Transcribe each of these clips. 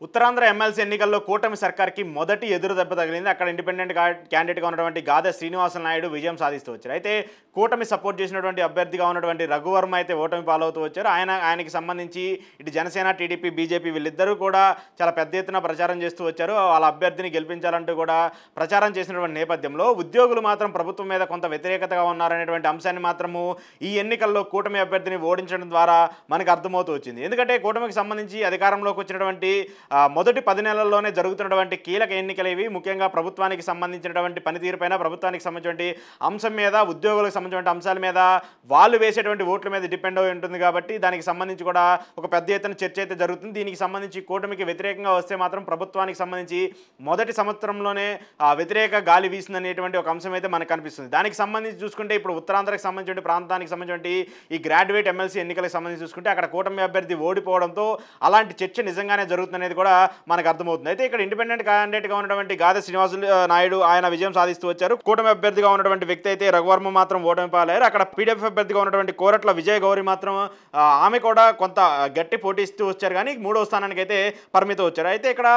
Uttarandhra MLC ఎన్నికల్లో కూటమి సర్కార్కి మొదటి ఎదురు దెబ్బ తగిలింది. అక్కడ ఇండిపెండెంట్ క్యాండిడేట్గా ఉన్నటువంటి గాదె శ్రీనివాస నాయుడు విజయం సాధిస్తూ వచ్చారు. అయితే కూటమి సపోర్ట్ చేసినటువంటి అభ్యర్థిగా ఉన్నటువంటి రఘువర్మ అయితే ఓటమి పాలవుతూ వచ్చారు. ఆయనకి సంబంధించి ఇటు జనసేన, టీడీపీ, బీజేపీ వీళ్ళిద్దరూ కూడా చాలా పెద్ద ఎత్తున ప్రచారం చేస్తూ వచ్చారు. వాళ్ళ అభ్యర్థిని గెలిపించాలంటూ కూడా ప్రచారం చేసినటువంటి నేపథ్యంలో ఉద్యోగులు మాత్రం ప్రభుత్వం మీద కొంత వ్యతిరేకతగా ఉన్నారనేటువంటి అంశాన్ని మాత్రము ఈ ఎన్నికల్లో కూటమి అభ్యర్థిని ఓడించడం ద్వారా మనకు అర్థమవుతూ వచ్చింది. ఎందుకంటే కూటమికి సంబంధించి అధికారంలోకి వచ్చినటువంటి మొదటి 10 నెలల్లోనే జరుగుతున్నటువంటి కీలక ఎన్నికలు ఇవి. ముఖ్యంగా ప్రభుత్వానికి సంబంధించినటువంటి పనితీరుపైన, ప్రభుత్వానికి సంబంధించినటువంటి అంశం మీద, ఉద్యోగులకు సంబంధించిన అంశాల మీద, వాళ్ళు వేసేటువంటి ఓట్ల మీద డిపెండ్ అయి ఉంటుంది. కాబట్టి దానికి సంబంధించి కూడా ఒక పెద్ద ఎత్తున చర్చ అయితే జరుగుతుంది. దీనికి సంబంధించి కూటమికి వ్యతిరేకంగా వస్తే మాత్రం ప్రభుత్వానికి సంబంధించి మొదటి సంవత్సరంలోనే వ్యతిరేక గాలి వీసిందనేటువంటి ఒక అంశం అయితే మనకు కనిపిస్తుంది. దానికి సంబంధించి చూసుకుంటే ఇప్పుడు ఉత్తరాంధ్రకు సంబంధించిన ప్రాంతానికి సంబంధించి ఈ గ్రాడ్యుయేట్ ఎమ్మెల్సీ ఎన్నికలకు సంబంధించి చూసుకుంటే అక్కడ కూటమి అభ్యర్థి ఓడిపోవడంతో అలాంటి చర్చ నిజంగానే జరుగుతుందనేది కూడా మనకు అర్థమవుతుంది. అయితే ఇక్కడ ఇండిపెండెంట్ క్యాండిడేట్గా ఉన్నటువంటి గాదె శ్రీనివాస నాయుడు ఆయన విజయం సాధిస్తూ వచ్చారు. కూటమి అభ్యర్థిగా ఉన్నటువంటి వ్యక్తి అయితే రఘువర్మ మాత్రం ఓటమి పాలయ్యారు. అక్కడ పీడీఎఫ్ అభ్యర్థిగా ఉన్నటువంటి కోరట్ల విజయ గౌరి మాత్రం ఆమె కూడా కొంత గట్టి పోటీ ఇస్తూ వచ్చారు, కానీ 3వ స్థానానికి అయితే పరిమితం వచ్చారు. అయితే ఇక్కడ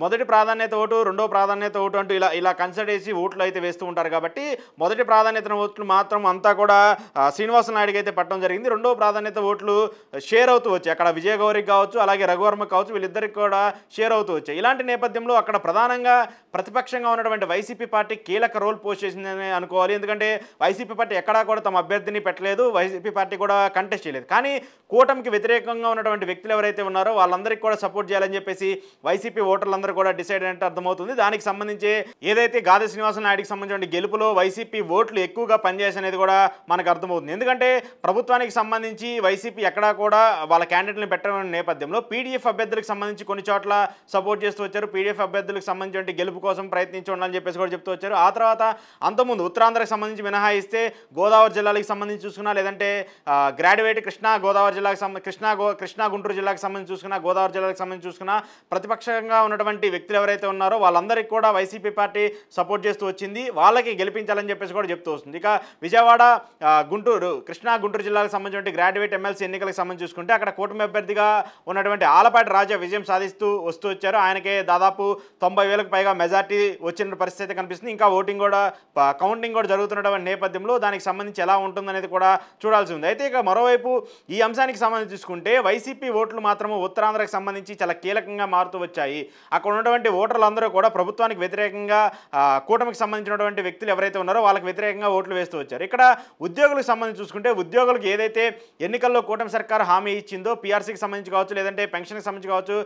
మొదటి ప్రాధాన్యత ఓటు, 2వ ప్రాధాన్యత ఓటు అంటూ ఇలా కన్సిడర్ చేసి ఓట్లు అయితే వేస్తూ ఉంటారు. కాబట్టి మొదటి ప్రాధాన్యత ఓట్లు మాత్రం అంతా కూడా శ్రీనివాస నాయుడుకి అయితే పట్టడం జరిగింది. 2వ ప్రాధాన్యత ఓట్లు షేర్ అవుతూ వచ్చాయి. అక్కడ విజయ గౌరికి కావచ్చు, అలాగే రఘువర్మ కావచ్చు, వీళ్ళిద్దరికి కూడా షేర్ అవుతూ వచ్చాయి. ఇలాంటి నేపథ్యంలో అక్కడ ప్రధానంగా ప్రతిపక్షంగా ఉన్నటువంటి వైసీపీ పార్టీ కీలక రోల్ పోస్ట్ చేసిందని అనుకోవాలి. ఎందుకంటే వైసీపీ పార్టీ ఎక్కడా కూడా తమ అభ్యర్థిని పెట్టలేదు, వైసీపీ పార్టీ కూడా కంటెస్ట్ చేయలేదు. కానీ కూటమికి వ్యతిరేకంగా ఉన్నటువంటి వ్యక్తులు ఎవరైతే ఉన్నారో వాళ్ళందరికీ కూడా సపోర్ట్ చేయాలని చెప్పేసి వైసీపీ ఓటర్లందరూ కూడా డిసైడ్ అంటే అర్థమవుతుంది. దానికి సంబంధించి ఏదైతే గాదె శ్రీనివాస నాయుడికి సంబంధించిన గెలుపులో వైసీపీ ఓట్లు ఎక్కువగా పనిచేసి అనేది కూడా మనకు అర్థమవుతుంది. ఎందుకంటే ప్రభుత్వానికి సంబంధించి వైసీపీ ఎక్కడా కూడా వాళ్ళ క్యాండిడేట్లను పెట్టడం నేపథ్యంలో పీడీఎఫ్ అభ్యర్థులకు సంబంధించి కొన్ని చోట్ల సపోర్ట్ చేస్తూ వచ్చారు. పీడీఎఫ్ అభ్యర్థులకు సంబంధించిన గెలుపు కోసం ప్రయత్నించి ఉండాలని చెప్పేసి కూడా చెప్తూ వచ్చారు. ఆ తర్వాత అంతకుముందు ఉత్తరాంధ్రకు సంబంధించి మినహాయిస్తే గోదావరి జిల్లాలకు సంబంధించి చూసుకున్నా, లేదంటే గ్రాడ్యుయేట్ కృష్ణా గోదావరి జిల్లాకు కృష్ణా గుంటూరు జిల్లాకు సంబంధించి చూసుకున్నా, గోదావరి జిల్లాకు సంబంధించి చూసుకున్నా, ప్రతిపక్షంగా ఉన్నటువంటి వ్యక్తులు ఎవరైతే ఉన్నారో వాళ్ళందరికీ కూడా వైసీపీ పార్టీ సపోర్ట్ చేస్తూ వచ్చింది. వాళ్ళకి గెలిపించాలని చెప్పేసి కూడా చెప్తూ వస్తుంది. ఇక విజయవాడ, కృష్ణా గుంటూరు జిల్లాకు సంబంధించిన గ్రాడ్యుయేట్ ఎమ్మెల్సీ ఎన్నికలకు సంబంధించి చూసుకుంటే అక్కడ కూటమి అభ్యర్థిగా ఉన్నటువంటి ఆలపాటి రాజా విజయం సాధిస్తూ వస్తూ వచ్చారు. ఆయనకే దాదాపు 90,000కు పైగా మెజార్టీ వచ్చిన పరిస్థితి కనిపిస్తుంది. ఇంకా కౌంటింగ్ కూడా జరుగుతున్నటువంటి నేపథ్యంలో దానికి సంబంధించి ఎలా ఉంటుందనేది కూడా చూడాల్సి ఉంది. అయితే ఇక మరోవైపు ఈ అంశానికి సంబంధించి చూసుకుంటే వైసీపీ ఓట్లు మాత్రము ఉత్తరాంధ్రకు సంబంధించి చాలా కీలకంగా మారుతూ వచ్చాయి. అక్కడ ఉన్నటువంటి ఓటర్లందరూ కూడా ప్రభుత్వానికి వ్యతిరేకంగా కూటమికి సంబంధించినటువంటి వ్యక్తులు ఎవరైతే ఉన్నారో వాళ్ళకి వ్యతిరేకంగా ఓట్లు వేస్తూ వచ్చారు. ఇక్కడ ఉద్యోగులకు సంబంధించి చూసుకుంటే ఉద్యోగులకు ఏదైతే ఎన్నికల్లో కూటమి సర్కారు హామీ ఇచ్చిందో, పీఆర్సీకి సంబంధించి కావచ్చు, లేదంటే పెన్షన్కి సంబంధించి కావచ్చు,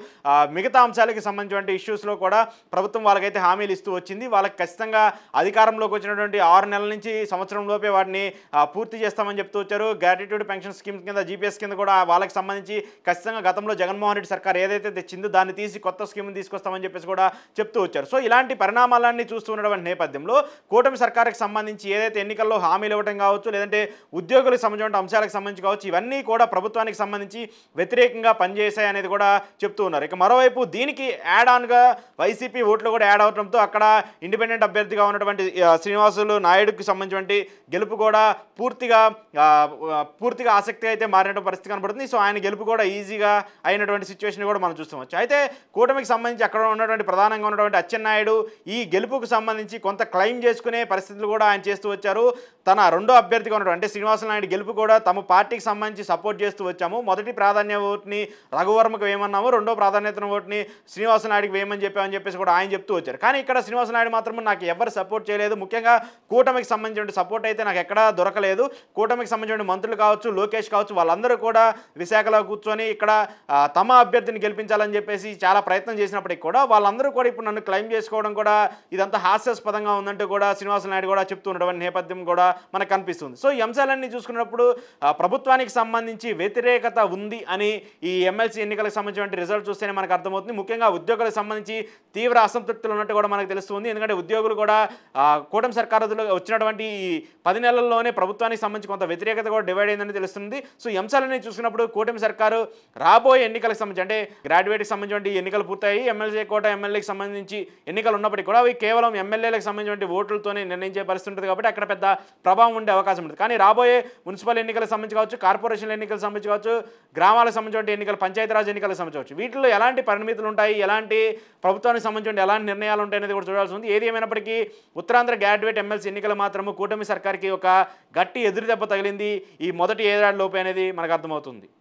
మిగతా అంశాలకి సంబంధించిన ఇష్యూస్లో కూడా ప్రభుత్వం వాళ్ళకైతే హామీలు ఇస్తూ వచ్చింది. వాళ్ళకి ఖచ్చితంగా అధికారంలోకి వచ్చినటువంటి 6 నెలల నుంచి సంవత్సరం లోపే వాటిని పూర్తి చేస్తామని చెప్తూ వచ్చారు. గ్రాట్యుటీ పెన్షన్ స్కీమ్ కింద, జీపీఎస్ కింద కూడా వాళ్ళకి సంబంధించి ఖచ్చితంగా గతంలో జగన్మోహన్ రెడ్డి సర్కార్ ఏదైతే తెచ్చిందో దాన్ని తీసి కొత్త స్కీమ్ని తీసుకొస్తామని చెప్పేసి కూడా చెప్తూ వచ్చారు. సో ఇలాంటి పరిణామాలన్నీ చూస్తూ ఉన్నటువంటి నేపథ్యంలో కూటమి సర్కారుకి సంబంధించి ఏదైతే ఎన్నికల్లో హామీలు ఇవ్వడం కావచ్చు, లేదంటే ఉద్యోగులకు సంబంధించిన అంశాలకు సంబంధించి కావచ్చు, ఇవన్నీ కూడా ప్రభుత్వానికి సంబంధించి వ్యతిరేకంగా పనిచేశాయి అనేది కూడా చెప్తూ ఉన్నారు. ఇక మరోవైపు దీనికి యాడ్ ఆన్గా వైసీపీ ఓట్లు కూడా యాడ్ అవడంతో అక్కడ ఇండిపెండెంట్ అభ్యర్థిగా ఉన్నటువంటి శ్రీనివాసులు నాయుడుకి సంబంధించినటువంటి గెలుపు కూడా పూర్తిగా ఆసక్తి అయితే మారినటువంటి పరిస్థితి కనబడుతుంది. సో ఆయన గెలుపు కూడా ఈజీగా అయినటువంటి సిచ్యువేషన్ కూడా మనం చూస్తామచ్చు. అయితే కూటమికి సంబంధించి అక్కడ ఉన్నటువంటి ప్రధానంగా ఉన్నటువంటి అచ్చెన్నాయుడు ఈ గెలుపుకు సంబంధించి కొంత క్లెయిమ్ చేసుకునే పరిస్థితులు కూడా ఆయన చేస్తూ వచ్చారు. తన రెండో అభ్యర్థిగా ఉన్నటువంటి అంటే శ్రీనివాస నాయుడు గెలుపు కూడా తమ పార్టీకి సంబంధించి సపోర్ట్ చేస్తూ వచ్చాము. మొదటి ప్రాధాన్య ఓటుని రఘువర్మకు వేయమన్నాము, రెండో ప్రాధాన్యత ఓటుని శ్రీనివాస నాయుడికి వేయమని చెప్పేసి కూడా ఆయన చెప్తూ వచ్చారు. కానీ ఇక్కడ శ్రీనివాస నాయుడు మాత్రం నాకు ఎవరు సపోర్ట్ చేయలేదు, ముఖ్యంగా కూటమికి సంబంధించిన సపోర్ట్ అయితే నాకు ఎక్కడా దొరకలేదు. కూటమికి సంబంధించిన మంత్రులు కావచ్చు, లోకేష్ కావచ్చు, వాళ్ళందరూ కూడా విశాఖలో కూర్చొని ఇక్కడ తమ అభ్యర్థిని గెలిపించాలని చెప్పేసి చాలా ప్రయత్నం చేసినప్పటికీ కూడా వాళ్ళందరూ కూడా ఇప్పుడు నన్ను క్లెయిమ్ చేసుకోవడం కూడా ఇదంతా హాస్యాస్పదంగా ఉందంటూ కూడా శ్రీనివాస నాయుడు కూడా చెప్తూ ఉన్నటువంటి నేపథ్యం కూడా మనకు కనిపిస్తుంది. సో ఈ అంశాలన్నీ చూసుకున్నప్పుడు ప్రభుత్వానికి సంబంధించి వ్యతిరేకత ఉంది అని ఈ ఎమ్మెల్సీ ఎన్నికలకు సంబంధించిన రిజల్ట్ చూస్తేనే మనకు అర్థమవుతుంది. ముఖ్యంగా ఉద్యోగులకు సంబంధించి తీవ్ర అసంతృప్తులు ఉన్నట్టు కూడా మనకు తెలుస్తుంది. ఎందుకంటే ఉద్యోగులు కూడా కూటమి సర్కారులో వచ్చినటువంటి 10 నెలల్లోనే ప్రభుత్వానికి సంబంధించి కొంత వ్యతిరేకత కూడా డివైడ్ అయిందని తెలుస్తుంది. సో ఈ అంశాలన్నీ చూసుకున్నప్పుడు కూటమి సర్కారు రాబోయే ఎన్నికలకు సంబంధించి అంటే గ్రాడ్యుయేట్కి సంబంధించి ఎన్నికలు పూర్తయి ఎమ్మెల్సీ కోట ఎమ్మెల్యేకి సంబంధించి ఎన్నికలు ఉన్నప్పటికీ కూడా అవి కేవలం ఎమ్మెల్యేలకు సంబంధించిన ఓట్లతోనే నిర్ణయించే పరిస్థితి ఉంటుంది. కాబట్టి అక్కడ పెద్ద ప్రభావం ఉండే అవకాశం ఉంటుంది. కానీ రాబోయే మున్సిపల్ ఎన్నికలకు సంబంధించి కావచ్చు, కార్పొరేషన్ ఎన్నికలకు సంబంధించి కావచ్చు, గ్రామాలకు సంబంధించిన ఎన్నికలు, పంచాయతీరాజ్ ఎన్నికలకు సంబంధించి వీటిలో ఎలాంటి పరిమితులు ఉంటాయి, ఎలాంటి ప్రభుత్వానికి సంబంధించిన ఎలాంటి నిర్ణయాలు ఉంటాయనేది కూడా చూడాల్సి ఉంది. ఏది ఏమైనప్పటికీ ఉత్తరాంధ్ర గ్రాడ్యుయేట్ ఎమ్మెల్సీ ఎన్నికలు మాత్రము కూటమి సర్కార్కి ఒక గట్టి ఎదురు దెబ్బ తగిలింది ఈ మొదటి ఏడాది లోపే అనేది మనకు అర్థమవుతుంది.